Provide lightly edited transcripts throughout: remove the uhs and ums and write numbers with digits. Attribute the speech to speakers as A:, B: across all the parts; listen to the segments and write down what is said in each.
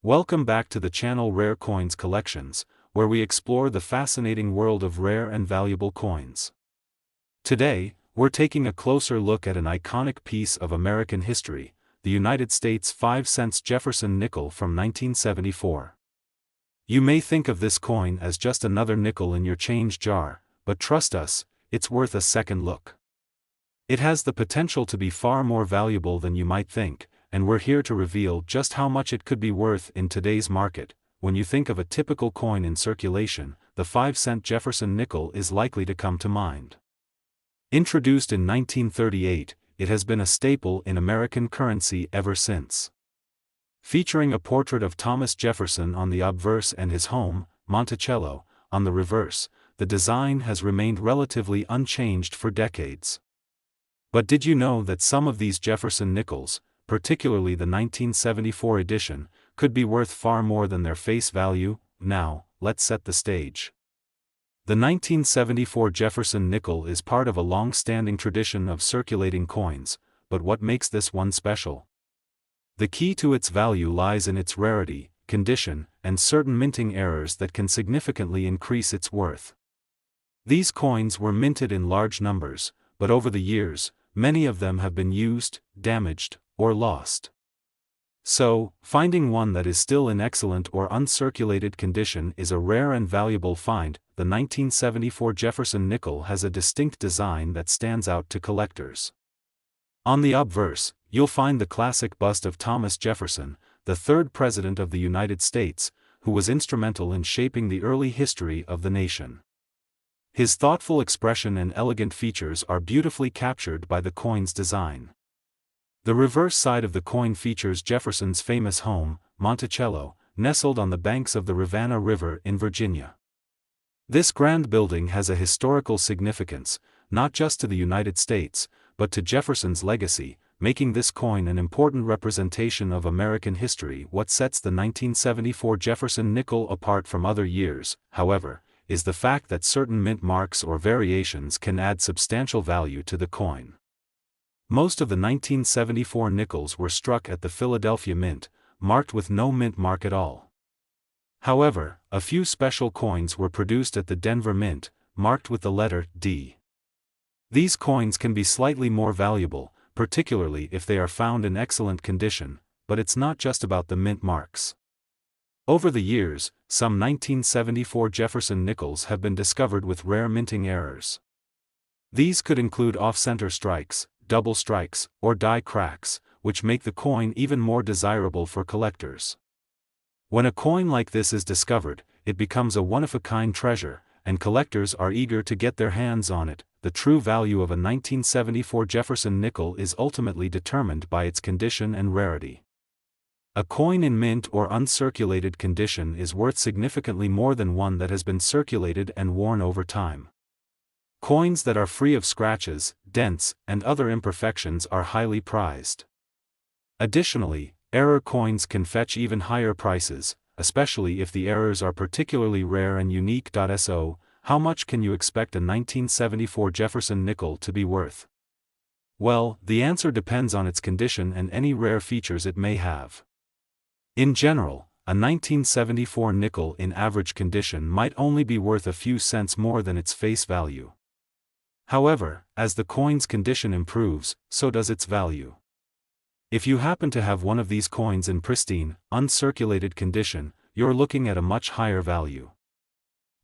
A: Welcome back to the channel Rare Coins Collections, where we explore the fascinating world of rare and valuable coins. Today, we're taking a closer look at an iconic piece of American history, the United States 5-cent Jefferson nickel from 1974. You may think of this coin as just another nickel in your change jar, but trust us, it's worth a second look. It has the potential to be far more valuable than you might think, and we're here to reveal just how much it could be worth in today's market. When you think of a typical coin in circulation, the 5-cent Jefferson nickel is likely to come to mind. Introduced in 1938, it has been a staple in American currency ever since. Featuring a portrait of Thomas Jefferson on the obverse and his home, Monticello, on the reverse, the design has remained relatively unchanged for decades. But did you know that some of these Jefferson nickels, particularly the 1974 edition, could be worth far more than their face value? Now, let's set the stage. The 1974 Jefferson nickel is part of a long-standing tradition of circulating coins, but what makes this one special? The key to its value lies in its rarity, condition, and certain minting errors that can significantly increase its worth. These coins were minted in large numbers, but over the years, many of them have been used, damaged, or lost. So, finding one that is still in excellent or uncirculated condition is a rare and valuable find. The 1974 Jefferson nickel has a distinct design that stands out to collectors. On the obverse, you'll find the classic bust of Thomas Jefferson, the third President of the United States, who was instrumental in shaping the early history of the nation. His thoughtful expression and elegant features are beautifully captured by the coin's design. The reverse side of the coin features Jefferson's famous home, Monticello, nestled on the banks of the Rivanna River in Virginia. This grand building has a historical significance, not just to the United States, but to Jefferson's legacy, making this coin an important representation of American history. What sets the 1974 Jefferson nickel apart from other years, however, is the fact that certain mint marks or variations can add substantial value to the coin. Most of the 1974 nickels were struck at the Philadelphia Mint, marked with no mint mark at all. However, a few special coins were produced at the Denver Mint, marked with the letter D. These coins can be slightly more valuable, particularly if they are found in excellent condition, but it's not just about the mint marks. Over the years, some 1974 Jefferson nickels have been discovered with rare minting errors. These could include off-center strikes, double strikes, or die cracks, which make the coin even more desirable for collectors. When a coin like this is discovered, it becomes a one-of-a-kind treasure, and collectors are eager to get their hands on it. The true value of a 1974 Jefferson nickel is ultimately determined by its condition and rarity. A coin in mint or uncirculated condition is worth significantly more than one that has been circulated and worn over time. Coins that are free of scratches, dents, and other imperfections are highly prized. Additionally, error coins can fetch even higher prices, especially if the errors are particularly rare and unique. So, how much can you expect a 1974 Jefferson nickel to be worth? Well, the answer depends on its condition and any rare features it may have. In general, a 1974 nickel in average condition might only be worth a few cents more than its face value. However, as the coin's condition improves, so does its value. If you happen to have one of these coins in pristine, uncirculated condition, you're looking at a much higher value.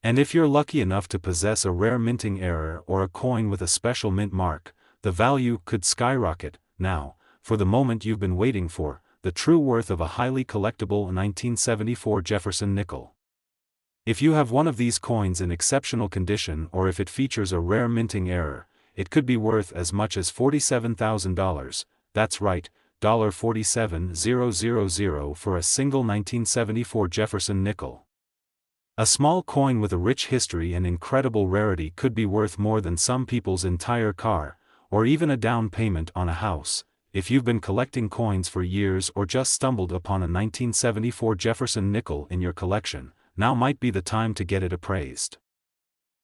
A: And if you're lucky enough to possess a rare minting error or a coin with a special mint mark, the value could skyrocket. Now, for the moment you've been waiting for, the true worth of a highly collectible 1974 Jefferson nickel. If you have one of these coins in exceptional condition or if it features a rare minting error, it could be worth as much as $47,000, that's right, $47,000 for a single 1974 Jefferson nickel. A small coin with a rich history and incredible rarity could be worth more than some people's entire car, or even a down payment on a house. If you've been collecting coins for years or just stumbled upon a 1974 Jefferson nickel in your collection, now might be the time to get it appraised.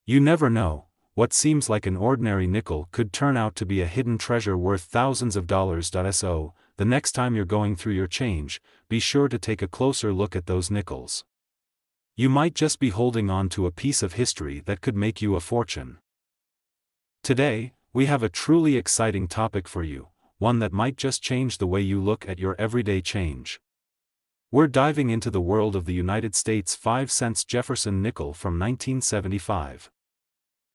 A: You never know, what seems like an ordinary nickel could turn out to be a hidden treasure worth thousands of dollars. So, the next time you're going through your change, be sure to take a closer look at those nickels. You might just be holding on to a piece of history that could make you a fortune. Today, we have a truly exciting topic for you, one that might just change the way you look at your everyday change. We're diving into the world of the United States 5-cent Jefferson nickel from 1975.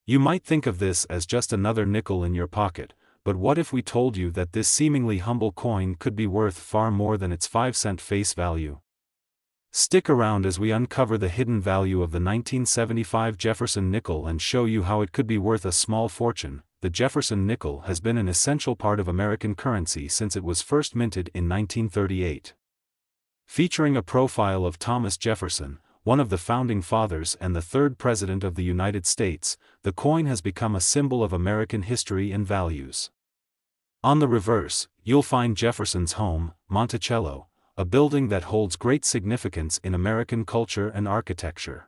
A: You might think of this as just another nickel in your pocket, but what if we told you that this seemingly humble coin could be worth far more than its 5-cent face value? Stick around as we uncover the hidden value of the 1975 Jefferson nickel and show you how it could be worth a small fortune. The Jefferson nickel has been an essential part of American currency since it was first minted in 1938. Featuring a profile of Thomas Jefferson, one of the founding fathers and the third president of the United States, the coin has become a symbol of American history and values. On the reverse, you'll find Jefferson's home, Monticello, a building that holds great significance in American culture and architecture.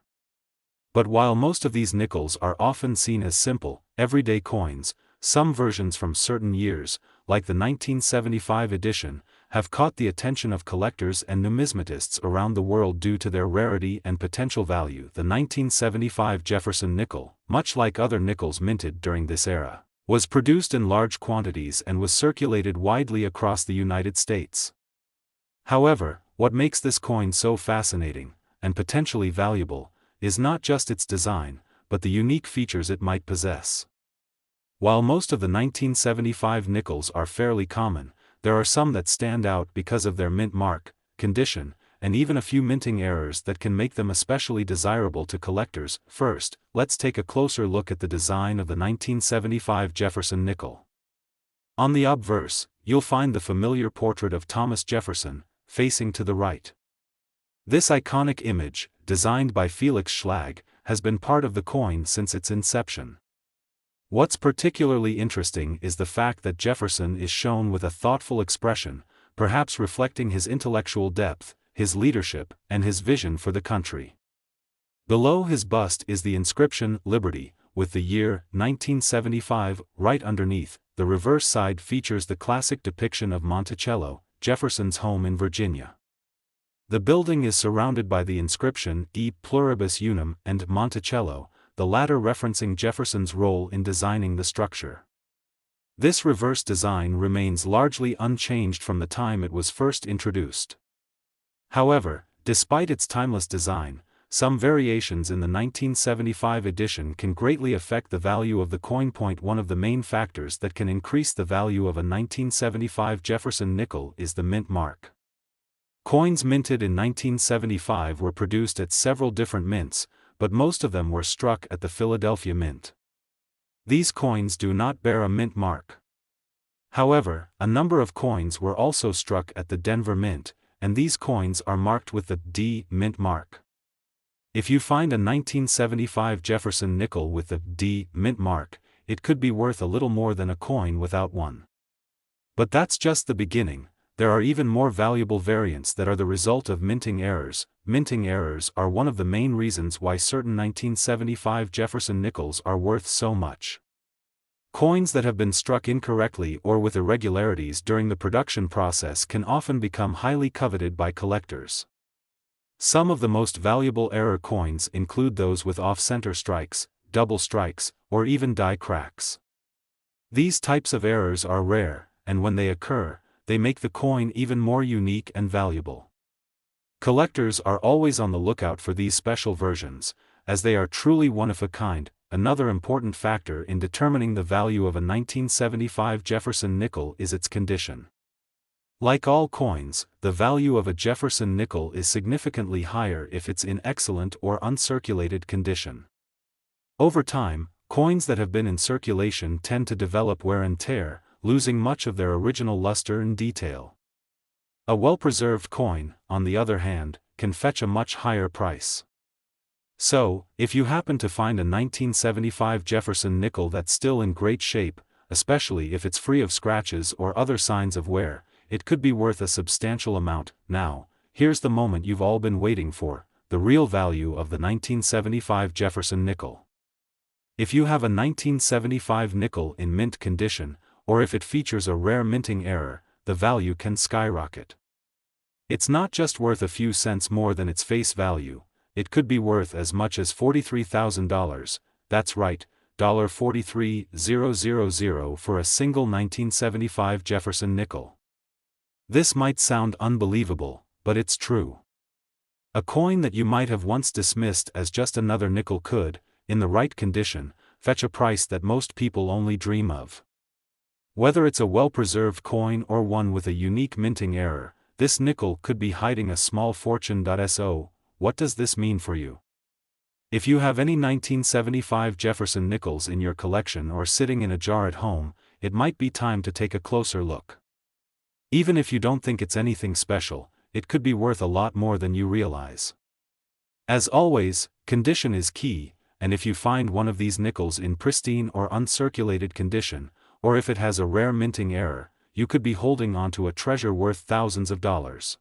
A: But while most of these nickels are often seen as simple, everyday coins, some versions from certain years, like the 1975 edition, have caught the attention of collectors and numismatists around the world due to their rarity and potential value. The 1975 Jefferson nickel, much like other nickels minted during this era, was produced in large quantities and was circulated widely across the United States. However, what makes this coin so fascinating, and potentially valuable, is not just its design, but the unique features it might possess. While most of the 1975 nickels are fairly common, there are some that stand out because of their mint mark, condition, and even a few minting errors that can make them especially desirable to collectors. First, let's take a closer look at the design of the 1975 Jefferson nickel. On the obverse, you'll find the familiar portrait of Thomas Jefferson, facing to the right. This iconic image, designed by Felix Schlag, has been part of the coin since its inception. What's particularly interesting is the fact that Jefferson is shown with a thoughtful expression, perhaps reflecting his intellectual depth, his leadership, and his vision for the country. Below his bust is the inscription, Liberty, with the year, 1975, right underneath. The reverse side features the classic depiction of Monticello, Jefferson's home in Virginia. The building is surrounded by the inscription, E pluribus unum, and Monticello, the latter referencing Jefferson's role in designing the structure. This reverse design remains largely unchanged from the time it was first introduced. However, despite its timeless design, some variations in the 1975 edition can greatly affect the value of the coin. One of the main factors that can increase the value of a 1975 Jefferson nickel is the mint mark. Coins minted in 1975 were produced at several different mints, but most of them were struck at the Philadelphia Mint. These coins do not bear a mint mark. However, a number of coins were also struck at the Denver Mint, and these coins are marked with the D mint mark. If you find a 1975 Jefferson nickel with the D mint mark, it could be worth a little more than a coin without one. But that's just the beginning. There are even more valuable variants that are the result of minting errors. Minting errors are one of the main reasons why certain 1975 Jefferson nickels are worth so much. Coins that have been struck incorrectly or with irregularities during the production process can often become highly coveted by collectors. Some of the most valuable error coins include those with off-center strikes, double strikes, or even die cracks. These types of errors are rare, and when they occur, they make the coin even more unique and valuable. Collectors are always on the lookout for these special versions, as they are truly one of a kind. Another important factor in determining the value of a 1975 Jefferson nickel is its condition. Like all coins, the value of a Jefferson nickel is significantly higher if it's in excellent or uncirculated condition. Over time, coins that have been in circulation tend to develop wear and tear, losing much of their original luster and detail. A well-preserved coin, on the other hand, can fetch a much higher price. So, if you happen to find a 1975 Jefferson nickel that's still in great shape, especially if it's free of scratches or other signs of wear, it could be worth a substantial amount. Now, here's the moment you've all been waiting for, the real value of the 1975 Jefferson nickel. If you have a 1975 nickel in mint condition, or if it features a rare minting error, the value can skyrocket. It's not just worth a few cents more than its face value, it could be worth as much as $43,000, that's right, $43,000 for a single 1975 Jefferson nickel. This might sound unbelievable, but it's true. A coin that you might have once dismissed as just another nickel could, in the right condition, fetch a price that most people only dream of. Whether it's a well-preserved coin or one with a unique minting error, this nickel could be hiding a small fortune. So, what does this mean for you? If you have any 1975 Jefferson Nickels in your collection or sitting in a jar at home, it might be time to take a closer look. Even if you don't think it's anything special, it could be worth a lot more than you realize. As always, condition is key, and if you find one of these nickels in pristine or uncirculated condition, or if it has a rare minting error, you could be holding onto a treasure worth thousands of dollars.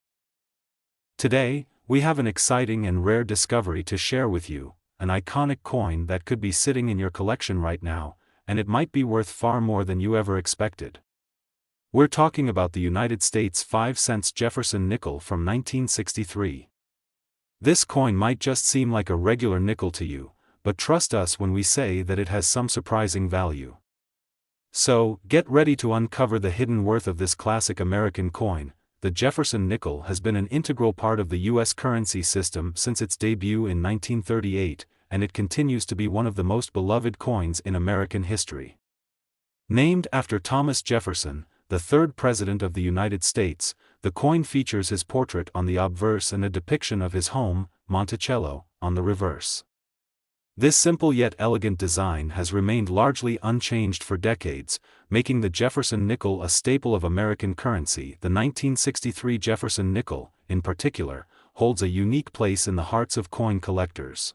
A: Today, we have an exciting and rare discovery to share with you, an iconic coin that could be sitting in your collection right now, and it might be worth far more than you ever expected. We're talking about the United States 5 cents Jefferson nickel from 1963. This coin might just seem like a regular nickel to you, but trust us when we say that it has some surprising value. So, get ready to uncover the hidden worth of this classic American coin. The Jefferson nickel has been an integral part of the U.S. currency system since its debut in 1938, and it continues to be one of the most beloved coins in American history. Named after Thomas Jefferson, the third President of the United States, the coin features his portrait on the obverse and a depiction of his home, Monticello, on the reverse. This simple yet elegant design has remained largely unchanged for decades, making the Jefferson nickel a staple of American currency. The 1963 Jefferson nickel, in particular, holds a unique place in the hearts of coin collectors.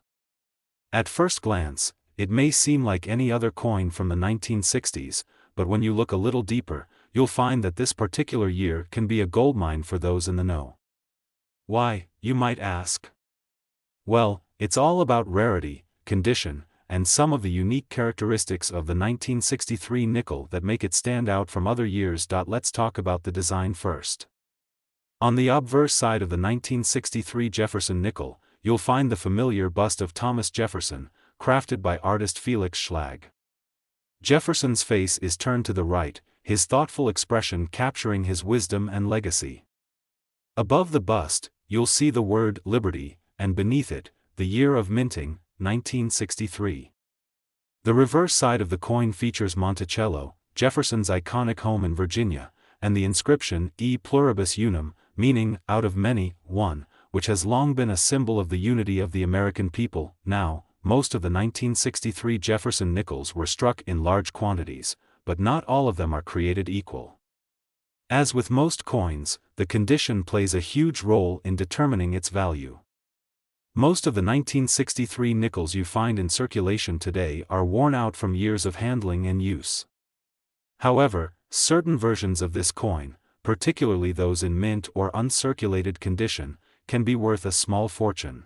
A: At first glance, it may seem like any other coin from the 1960s, but when you look a little deeper, you'll find that this particular year can be a goldmine for those in the know. Why, you might ask? Well, it's all about rarity, condition, and some of the unique characteristics of the 1963 nickel that make it stand out from other years. Let's talk about the design first. On the obverse side of the 1963 Jefferson nickel, you'll find the familiar bust of Thomas Jefferson, crafted by artist Felix Schlag. Jefferson's face is turned to the right, his thoughtful expression capturing his wisdom and legacy. Above the bust, you'll see the word Liberty, and beneath it, the year of minting, 1963. The reverse side of the coin features Monticello, Jefferson's iconic home in Virginia, and the inscription E pluribus unum, meaning, out of many, one, which has long been a symbol of the unity of the American people. Now, most of the 1963 Jefferson nickels were struck in large quantities, but not all of them are created equal. As with most coins, the condition plays a huge role in determining its value. Most of the 1963 nickels you find in circulation today are worn out from years of handling and use. However, certain versions of this coin, particularly those in mint or uncirculated condition, can be worth a small fortune.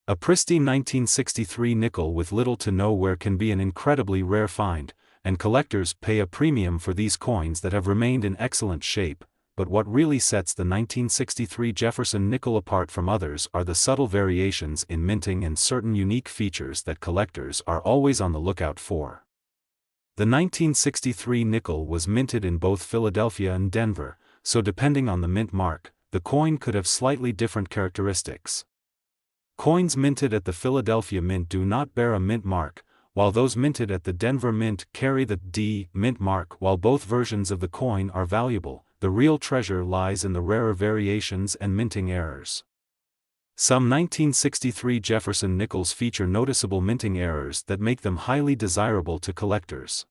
A: A pristine 1963 nickel with little to no wear can be an incredibly rare find, and collectors pay a premium for these coins that have remained in excellent shape. But what really sets the 1963 Jefferson nickel apart from others are the subtle variations in minting and certain unique features that collectors are always on the lookout for. The 1963 nickel was minted in both Philadelphia and Denver, so depending on the mint mark, the coin could have slightly different characteristics. Coins minted at the Philadelphia Mint do not bear a mint mark, while those minted at the Denver Mint carry the D mint mark. While both versions of the coin are valuable, the real treasure lies in the rarer variations and minting errors. Some 1963 Jefferson nickels feature noticeable minting errors that make them highly desirable to collectors.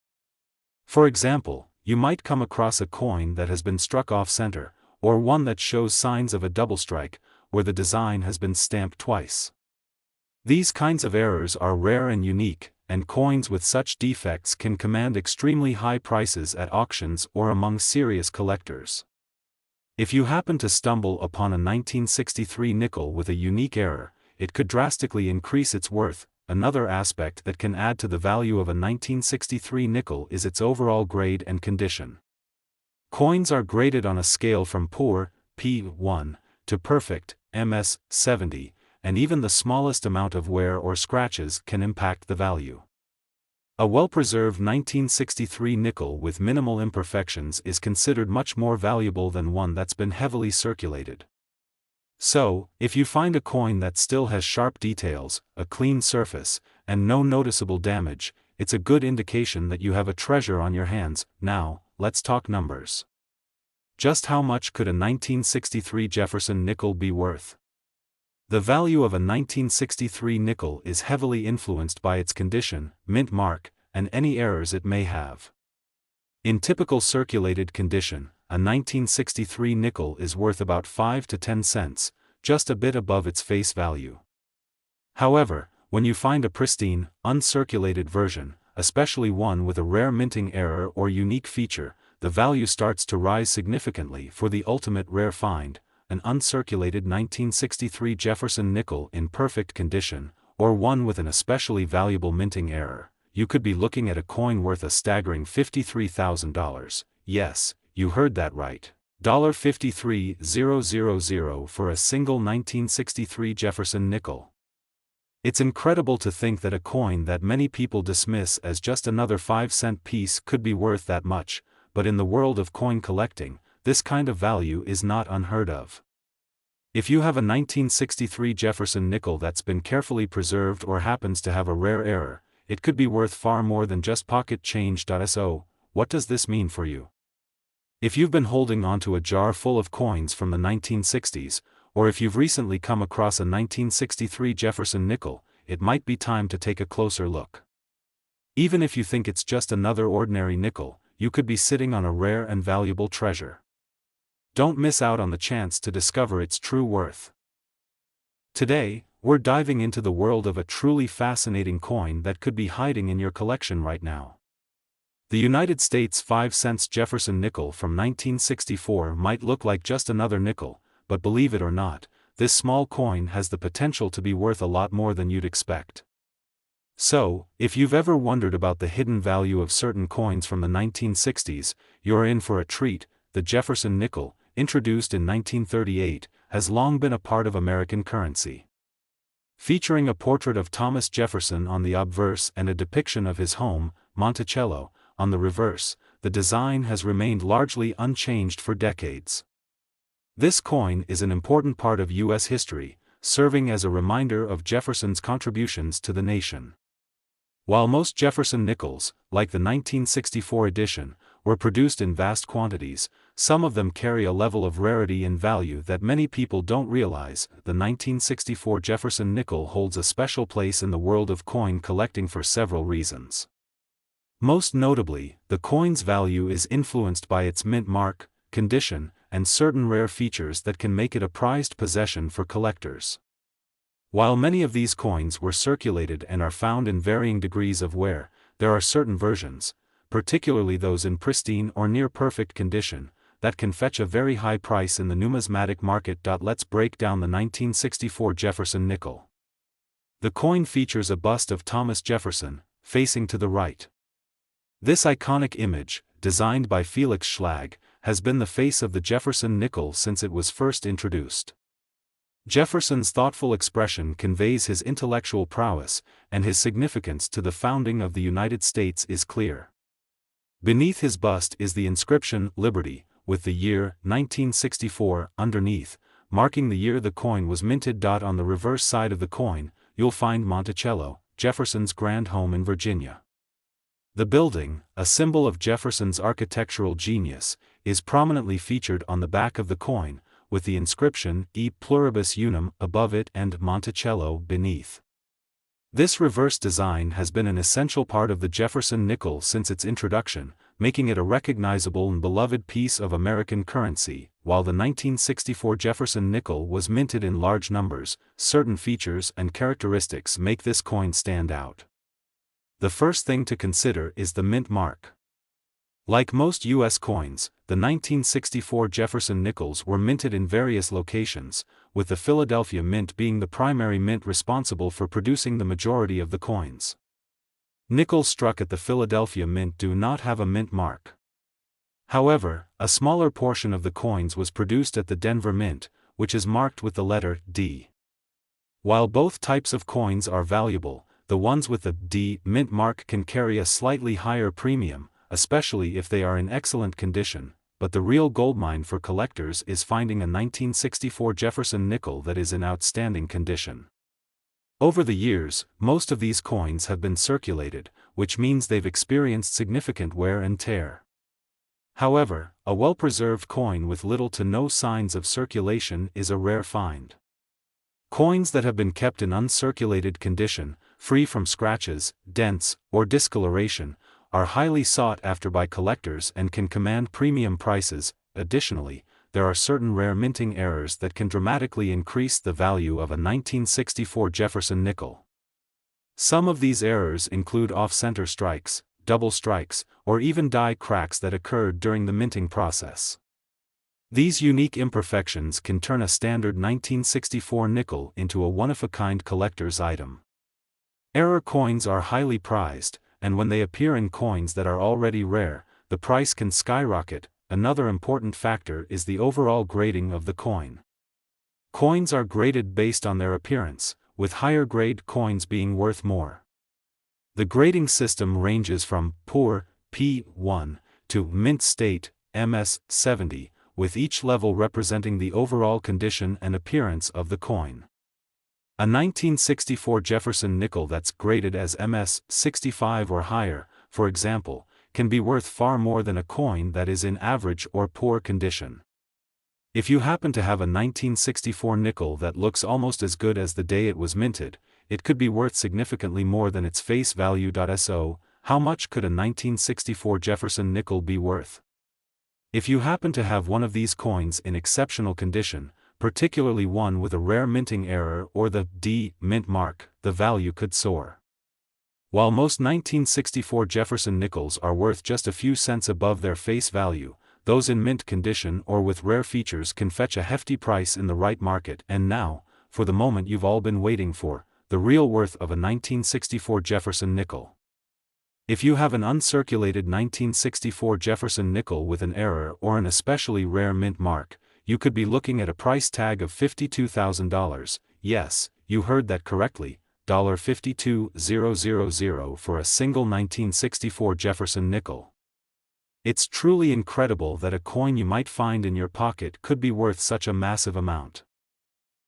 A: For example, you might come across a coin that has been struck off-center, or one that shows signs of a double strike, where the design has been stamped twice. These kinds of errors are rare and unique, and coins with such defects can command extremely high prices at auctions or among serious collectors. If you happen to stumble upon a 1963 nickel with a unique error, it could drastically increase its worth. Another aspect that can add to the value of a 1963 nickel is its overall grade and condition. Coins are graded on a scale from poor, P1, to perfect, MS70, and even the smallest amount of wear or scratches can impact the value. A well-preserved 1963 nickel with minimal imperfections is considered much more valuable than one that's been heavily circulated. So, if you find a coin that still has sharp details, a clean surface, and no noticeable damage, it's a good indication that you have a treasure on your hands. Now, let's talk numbers. Just how much could a 1963 Jefferson nickel be worth? The value of a 1963 nickel is heavily influenced by its condition, mint mark, and any errors it may have. In typical circulated condition, a 1963 nickel is worth about 5 to 10 cents, just a bit above its face value. However, when you find a pristine, uncirculated version, especially one with a rare minting error or unique feature, the value starts to rise significantly. For the ultimate rare find, an uncirculated 1963 Jefferson nickel in perfect condition, or one with an especially valuable minting error, you could be looking at a coin worth a staggering $53,000. Yes, you heard that right. $53,000 for a single 1963 Jefferson nickel. It's incredible to think that a coin that many people dismiss as just another 5-cent piece could be worth that much, but in the world of coin collecting, this kind of value is not unheard of. If you have a 1963 Jefferson nickel that's been carefully preserved or happens to have a rare error, it could be worth far more than just pocket change. So, what does this mean for you? If you've been holding onto a jar full of coins from the 1960s, or if you've recently come across a 1963 Jefferson nickel, it might be time to take a closer look. Even if you think it's just another ordinary nickel, you could be sitting on a rare and valuable treasure. Don't miss out on the chance to discover its true worth. Today, we're diving into the world of a truly fascinating coin that could be hiding in your collection right now. The United States 5-cent Jefferson nickel from 1964 might look like just another nickel, but believe it or not, this small coin has the potential to be worth a lot more than you'd expect. So, if you've ever wondered about the hidden value of certain coins from the 1960s, you're in for a treat. The Jefferson nickel, introduced in 1938, has long been a part of American currency. Featuring a portrait of Thomas Jefferson on the obverse and a depiction of his home, Monticello, on the reverse, the design has remained largely unchanged for decades. This coin is an important part of U.S. history, serving as a reminder of Jefferson's contributions to the nation. While most Jefferson nickels, like the 1964 edition, were produced in vast quantities, some of them carry a level of rarity and value that many people don't realize. The 1964 Jefferson nickel holds a special place in the world of coin collecting for several reasons. Most notably, the coin's value is influenced by its mint mark, condition, and certain rare features that can make it a prized possession for collectors. While many of these coins were circulated and are found in varying degrees of wear, there are certain versions, particularly those in pristine or near-perfect condition, that can fetch a very high price in the numismatic market. Let's break down the 1964 Jefferson nickel. The coin features a bust of Thomas Jefferson, facing to the right. This iconic image, designed by Felix Schlag, has been the face of the Jefferson nickel since it was first introduced. Jefferson's thoughtful expression conveys his intellectual prowess, and his significance to the founding of the United States is clear. Beneath his bust is the inscription, Liberty, with the year, 1964, underneath, marking the year the coin was minted. On the reverse side of the coin, you'll find Monticello, Jefferson's grand home in Virginia. The building, a symbol of Jefferson's architectural genius, is prominently featured on the back of the coin, with the inscription, E pluribus unum, above it and Monticello beneath. This reverse design has been an essential part of the Jefferson nickel since its introduction, making it a recognizable and beloved piece of American currency. While the 1964 Jefferson nickel was minted in large numbers, certain features and characteristics make this coin stand out. The first thing to consider is the mint mark. Like most U.S. coins, the 1964 Jefferson nickels were minted in various locations, with the Philadelphia Mint being the primary mint responsible for producing the majority of the coins. Nickels struck at the Philadelphia Mint do not have a mint mark. However, a smaller portion of the coins was produced at the Denver Mint, which is marked with the letter D. While both types of coins are valuable, the ones with the D mint mark can carry a slightly higher premium, especially if they are in excellent condition, but the real goldmine for collectors is finding a 1964 Jefferson nickel that is in outstanding condition. Over the years, most of these coins have been circulated, which means they've experienced significant wear and tear. However, a well-preserved coin with little to no signs of circulation is a rare find. Coins that have been kept in uncirculated condition, free from scratches, dents, or discoloration, are highly sought after by collectors and can command premium prices. Additionally, there are certain rare minting errors that can dramatically increase the value of a 1964 Jefferson nickel. Some of these errors include off-center strikes, double strikes, or even die cracks that occurred during the minting process. These unique imperfections can turn a standard 1964 nickel into a one-of-a-kind collector's item. Error coins are highly prized, and when they appear in coins that are already rare, the price can skyrocket. Another important factor is the overall grading of the coin. Coins are graded based on their appearance, with higher-grade coins being worth more. The grading system ranges from poor, P1, to mint state, MS70, with each level representing the overall condition and appearance of the coin. A 1964 Jefferson nickel that's graded as MS65 or higher, for example, can be worth far more than a coin that is in average or poor condition. If you happen to have a 1964 nickel that looks almost as good as the day it was minted, it could be worth significantly more than its face value. So, how much could a 1964 Jefferson nickel be worth? If you happen to have one of these coins in exceptional condition, particularly one with a rare minting error or the D mint mark, the value could soar. While most 1964 Jefferson nickels are worth just a few cents above their face value, those in mint condition or with rare features can fetch a hefty price in the right market. And now, for the moment you've all been waiting for, the real worth of a 1964 Jefferson nickel. If you have an uncirculated 1964 Jefferson nickel with an error or an especially rare mint mark, you could be looking at a price tag of $52,000, yes, you heard that correctly, $52,000 for a single 1964 Jefferson nickel. It's truly incredible that a coin you might find in your pocket could be worth such a massive amount.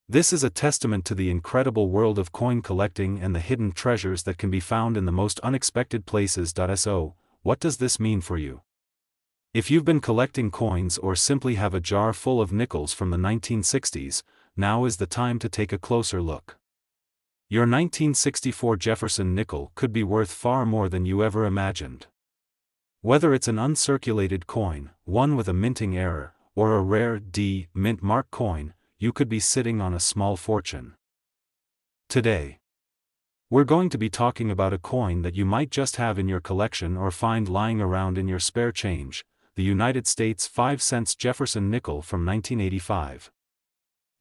A: This is a testament to the incredible world of coin collecting and the hidden treasures that can be found in the most unexpected places. So, what does this mean for you? If you've been collecting coins or simply have a jar full of nickels from the 1960s, now is the time to take a closer look. Your 1964 Jefferson nickel could be worth far more than you ever imagined. Whether it's an uncirculated coin, one with a minting error, or a rare D mint mark coin, you could be sitting on a small fortune. Today, we're going to be talking about a coin that you might just have in your collection or find lying around in your spare change, the United States 5-cent Jefferson nickel from 1985.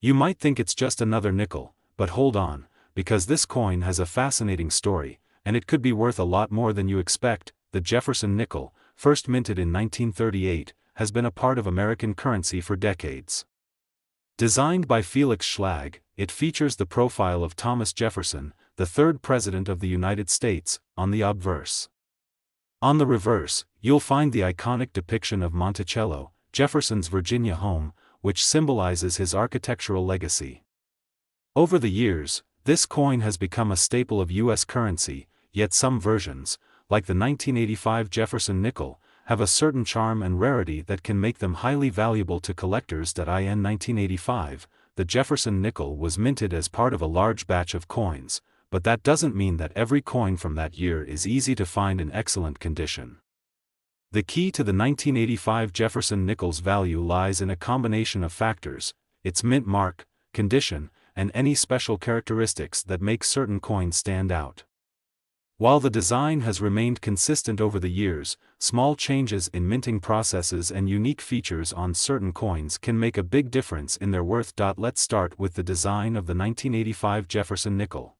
A: You might think it's just another nickel, but hold on, because this coin has a fascinating story, and it could be worth a lot more than you expect. The Jefferson nickel, first minted in 1938, has been a part of American currency for decades. Designed by Felix Schlag, it features the profile of Thomas Jefferson, the third President of the United States, on the obverse. On the reverse, you'll find the iconic depiction of Monticello, Jefferson's Virginia home, which symbolizes his architectural legacy. Over the years, this coin has become a staple of U.S. currency, yet some versions, like the 1985 Jefferson nickel, have a certain charm and rarity that can make them highly valuable to collectors. In 1985, the Jefferson nickel was minted as part of a large batch of coins, but that doesn't mean that every coin from that year is easy to find in excellent condition. The key to the 1985 Jefferson nickel's value lies in a combination of factors: its mint mark, condition, and any special characteristics that make certain coins stand out. While the design has remained consistent over the years, small changes in minting processes and unique features on certain coins can make a big difference in their worth. Let's start with the design of the 1985 Jefferson nickel.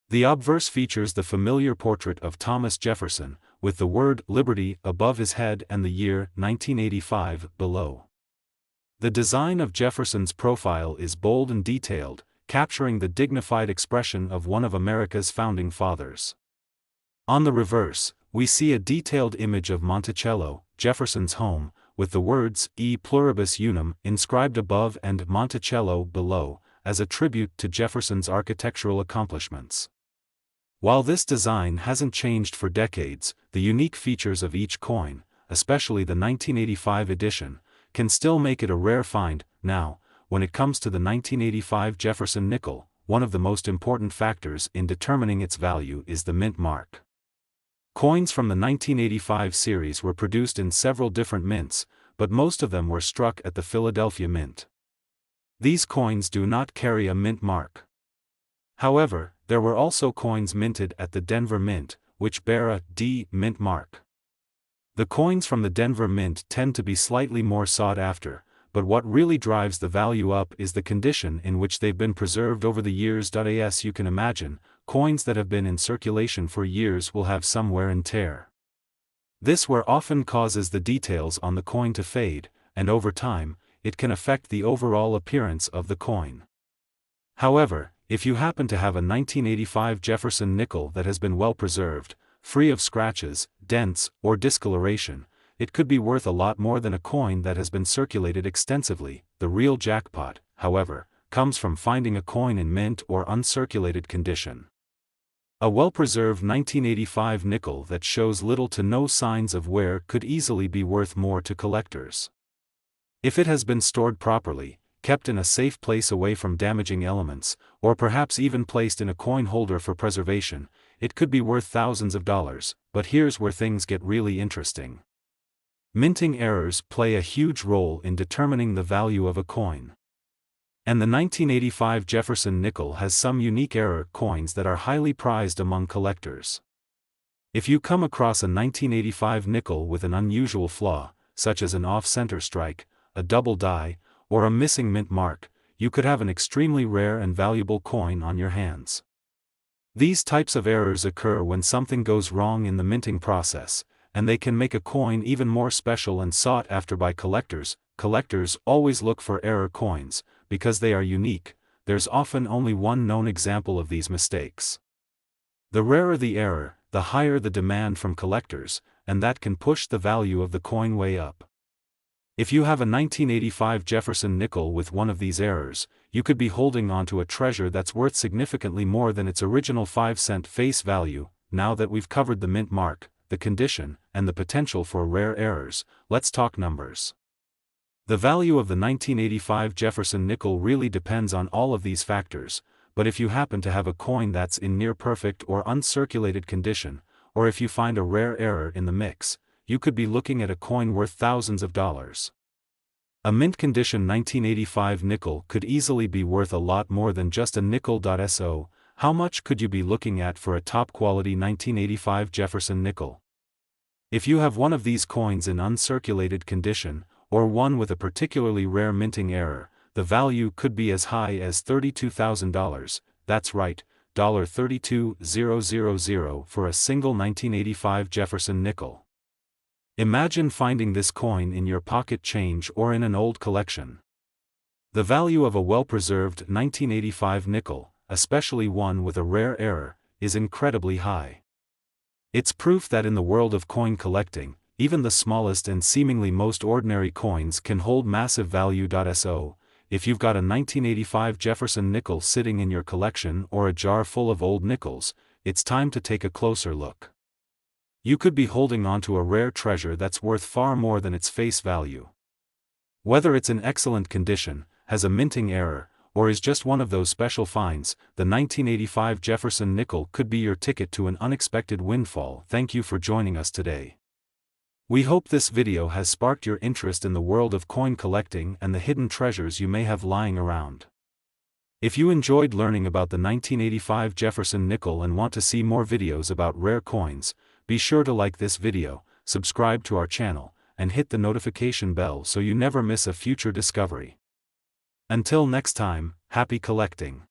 A: The obverse features the familiar portrait of Thomas Jefferson, with the word Liberty above his head and the year 1985 below. The design of Jefferson's profile is bold and detailed, capturing the dignified expression of one of America's founding fathers. On the reverse, we see a detailed image of Monticello, Jefferson's home, with the words E pluribus unum inscribed above and Monticello below, as a tribute to Jefferson's architectural accomplishments. While this design hasn't changed for decades, the unique features of each coin, especially the 1985 edition, can still make it a rare find. Now, when it comes to the 1985 Jefferson Nickel, one of the most important factors in determining its value is the mint mark. Coins from the 1985 series were produced in several different mints, but most of them were struck at the Philadelphia Mint. These coins do not carry a mint mark. However, there were also coins minted at the Denver Mint, which bear a D mint mark. The coins from the Denver Mint tend to be slightly more sought after, but what really drives the value up is the condition in which they've been preserved over the years. As you can imagine, coins that have been in circulation for years will have some wear and tear. This wear often causes the details on the coin to fade, and over time, it can affect the overall appearance of the coin. However, if you happen to have a 1985 Jefferson Nickel that has been well preserved, free of scratches, dents, or discoloration, it could be worth a lot more than a coin that has been circulated extensively. The real jackpot, however, comes from finding a coin in mint or uncirculated condition. A well-preserved 1985 nickel that shows little to no signs of wear could easily be worth more to collectors. If it has been stored properly, kept in a safe place away from damaging elements, or perhaps even placed in a coin holder for preservation, it could be worth thousands of dollars. But here's where things get really interesting. Minting errors play a huge role in determining the value of a coin. And the 1985 Jefferson Nickel has some unique error coins that are highly prized among collectors. If you come across a 1985 nickel with an unusual flaw, such as an off-center strike, a double die, or a missing mint mark, you could have an extremely rare and valuable coin on your hands. These types of errors occur when something goes wrong in the minting process, and they can make a coin even more special and sought after by collectors. Collectors always look for error coins, because they are unique. There's often only one known example of these mistakes. The rarer the error, the higher the demand from collectors, and that can push the value of the coin way up. If you have a 1985 Jefferson Nickel with one of these errors, you could be holding onto a treasure that's worth significantly more than its original 5-cent face value. Now that we've covered the mint mark, the condition, and the potential for rare errors, let's talk numbers. The value of the 1985 Jefferson Nickel really depends on all of these factors, but if you happen to have a coin that's in near perfect or uncirculated condition, or if you find a rare error in the mix, you could be looking at a coin worth thousands of dollars. A mint condition 1985 nickel could easily be worth a lot more than just a nickel. So, how much could you be looking at for a top quality 1985 Jefferson Nickel? If you have one of these coins in uncirculated condition, or one with a particularly rare minting error, the value could be as high as $32,000, that's right, $32,000 for a single 1985 Jefferson Nickel. Imagine finding this coin in your pocket change or in an old collection. The value of a well-preserved 1985 nickel, especially one with a rare error, is incredibly high. It's proof that in the world of coin collecting, even the smallest and seemingly most ordinary coins can hold massive value. So, if you've got a 1985 Jefferson Nickel sitting in your collection or a jar full of old nickels, it's time to take a closer look. You could be holding onto a rare treasure that's worth far more than its face value. Whether it's in excellent condition, has a minting error, or is just one of those special finds, the 1985 Jefferson Nickel could be your ticket to an unexpected windfall. Thank you for joining us today. We hope this video has sparked your interest in the world of coin collecting and the hidden treasures you may have lying around. If you enjoyed learning about the 1985 Jefferson Nickel and want to see more videos about rare coins, be sure to like this video, subscribe to our channel, and hit the notification bell so you never miss a future discovery. Until next time, happy collecting!